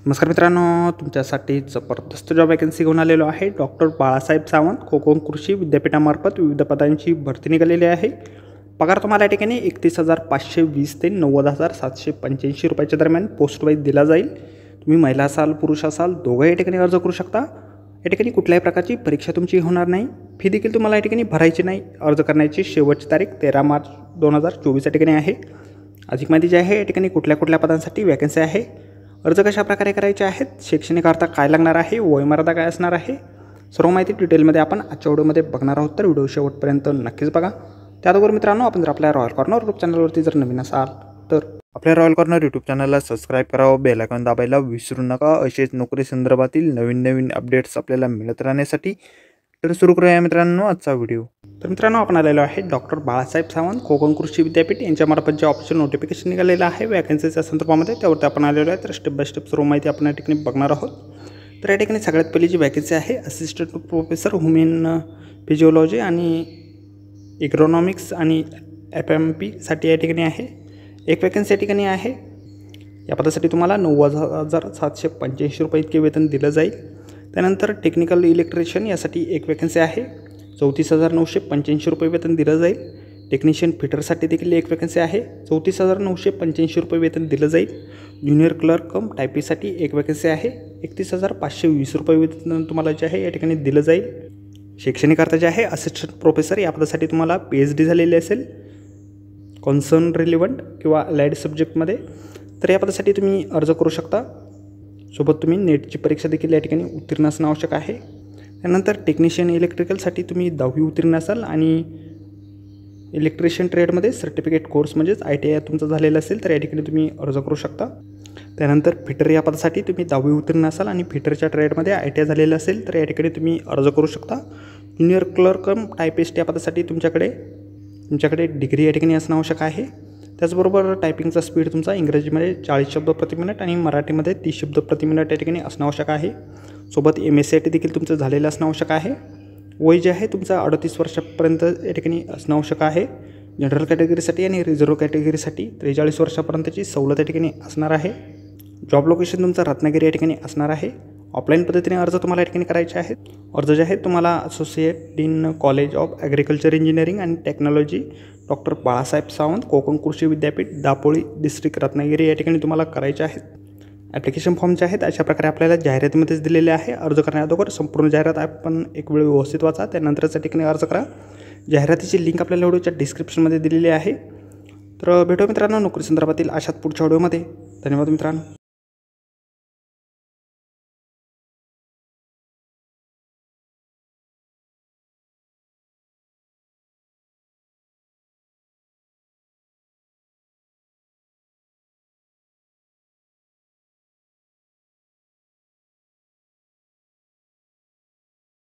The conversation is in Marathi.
नमस्कार मित्रांनो, तुमच्यासाठी जबरदस्त जॉब वॅकन्सी घेऊन आलेलो आहे। डॉक्टर बाळासाहेब सावंत कोकण कृषी विद्यापीठामार्फत विविध पदांची भरती निघालेली आहे। पगार तुम्हाला या ठिकाणी 31,520 ते 90,785 रुपयाच्या दरम्यान पोस्ट वाईज दिला जाईल। तुम्ही महिला असाल पुरुष असाल दोघे या ठिकाणी अर्ज करू शकता। या ठिकाणी कुठल्याही प्रकारची परीक्षा तुमची होणार नाही, फी देखील तुम्हाला या ठिकाणी भरायची नाही। अर्ज करण्याची शेवटची तारीख 13 मार्च 2024 या ठिकाणी आहे। अधिक माहिती जी आहे या ठिकाणी कुठल्या पदांसाठी वॅकन्सी आहे, अर्ज कशा प्रकारे करायचे आहेत, शैक्षणिक अर्थ काय लागणार आहे, वयोमर्यादा काय असणार आहे, सर्व माहिती डिटेलमध्ये आपण आजच्या व्हिडिओमध्ये बघणार आहोत। तर व्हिडिओ शेवटपर्यंत नक्कीच बघा। त्याचबरोबर मित्रांनो, आपण जर आपल्या रॉयल कॉर्नर यूट्यूब चॅनलवरती जर नवीन असाल तर आपल्या रॉयल कॉर्नर यूट्यूब चॅनलला सबस्क्राईब करावं, बेल आयकॉन दाबायला विसरू नका। असेच नोकरी संदर्भातील नवीन अपडेट्स आपल्याला मिळत राहण्यासाठी। तर सुरू करूया मित्रांनो आजचा व्हिडिओ। तर मित्रांनो, आपण आलेलो आहे डॉक्टर बाळासाहेब सावंत कोकण कृषी विद्यापीठ यांच्यामार्फत जे ऑप्शन नोटिफिकेशन निघालेलं आहे वॅकन्सीच्या संदर्भामध्ये, त्यावरती आपण आलेलो आहे। तर स्टेप बाय स्टेप सर्व माहिती आपण या ठिकाणी बघणार आहोत। तर या ठिकाणी सगळ्यात पहिली जी वॅकन्सी आहे असिस्टंट प्रोफेसर ह्युमन फिजिओलॉजी आणि इकॉनॉमिक्स आणि FMP साठी या ठिकाणी आहे। एक वॅकन्सी या ठिकाणी आहे। या पदासाठी तुम्हाला 90,785 रुपये इतके वेतन दिलं जाईल। त्यानंतर टेक्निकल इलेक्ट्रिशियन यासाठी एक वॅकन्सी आहे, 34,985 रुपये वेतन दिलं जाईल। टेक्निशियन फिटरसाठी देखील एक वॅकन्सी आहे, 34,985 रुपये वेतन दिलं जाईल। ज्युनियर क्लर्क कम टायपिस्टसाठी एक वॅकन्सी आहे, 31,520 रुपये वेतन तुम्हाला जे आहे या ठिकाणी दिलं जाईल। शैक्षणिक अर्थ जे आहे असिस्टंट प्रोफेसर या पदासाठी तुम्हाला PhD झालेली असेल कॉन्सर्न रिलिव्हंट किंवा अलाइड सब्जेक्टमध्ये, तर या पदासाठी तुम्ही अर्ज करू शकता। सोबत तुम्ही नेटची परीक्षा देखील या ठिकाणी उत्तीर्ण असणं आवश्यक आहे। त्यानंतर टेक्निशियन इलेक्ट्रिकलसाठी तुम्ही 10वी उत्तीर्ण असाल आणि इलेक्ट्रिशियन ट्रेडमध्ये सर्टिफिकेट कोर्स म्हणजेच ITI तुमचं झालेलं असेल तर या ठिकाणी तुम्ही अर्ज करू शकता। त्यानंतर फिटर या पदासाठी तुम्ही 10वी उत्तीर्ण असाल आणि फिटरच्या ट्रेडमध्ये ITI झालेलं असेल तर या ठिकाणी तुम्ही अर्ज करू शकता। ज्युनियर क्लर्क कम टायपिस्ट या पदासाठी तुमच्याकडे डिग्री या ठिकाणी असणं आवश्यक आहे। त्याचबरोबर टायपिंगचा स्पीड तुमचा इंग्रजीमध्ये 40 शब्द प्रति मिनिट आणि मराठीमध्ये 30 शब्द प्रति मिनिट या ठिकाणी असणं आवश्यक आहे। सोबत MSc देखील तुमचं झालेलं असणं आवश्यक आहे। वय जे आहे तुमचं 38 वर्षापर्यंत या ठिकाणी असणं आवश्यक आहे। जनरल कॅटेगरीसाठी आणि रिझर्व्ह कॅटेगरीसाठी 43 वर्षापर्यंतची सवलत या ठिकाणी असणार आहे। जॉब लोकेशन तुमचं रत्नागिरी या ठिकाणी असणार आहे। ऑफलाईन पद्धतीने अर्ज तुम्हाला या ठिकाणी करायचे आहेत। अर्ज जे आहेत तुम्हाला associate dean college of agriculture engineering and technology doctor Balasaheb Sawant Konkan कृषी विद्यापीठ दापोळी डिस्ट्रिक्ट रत्नागिरी या ठिकाणी तुम्हाला करायचे आहेत। ॲप्लिकेशन फॉर्म जे आहेत अशा प्रकारे आपल्याला जाहिरातीमध्येच दिलेले आहे। अर्ज करण्याअगोदर संपूर्ण जाहिरात आपण एक वेळ व्यवस्थित वाचा, त्यानंतरच या ठिकाणी अर्ज करा। जाहिरातीची लिंक आपल्याला व्हिडिओच्या डिस्क्रिप्शनमध्ये दिलेली आहे। तर भेटू मित्रांनो नोकरी संदर्भातील अशाच पुढच्या व्हिडिओमध्ये। धन्यवाद मित्रांनो।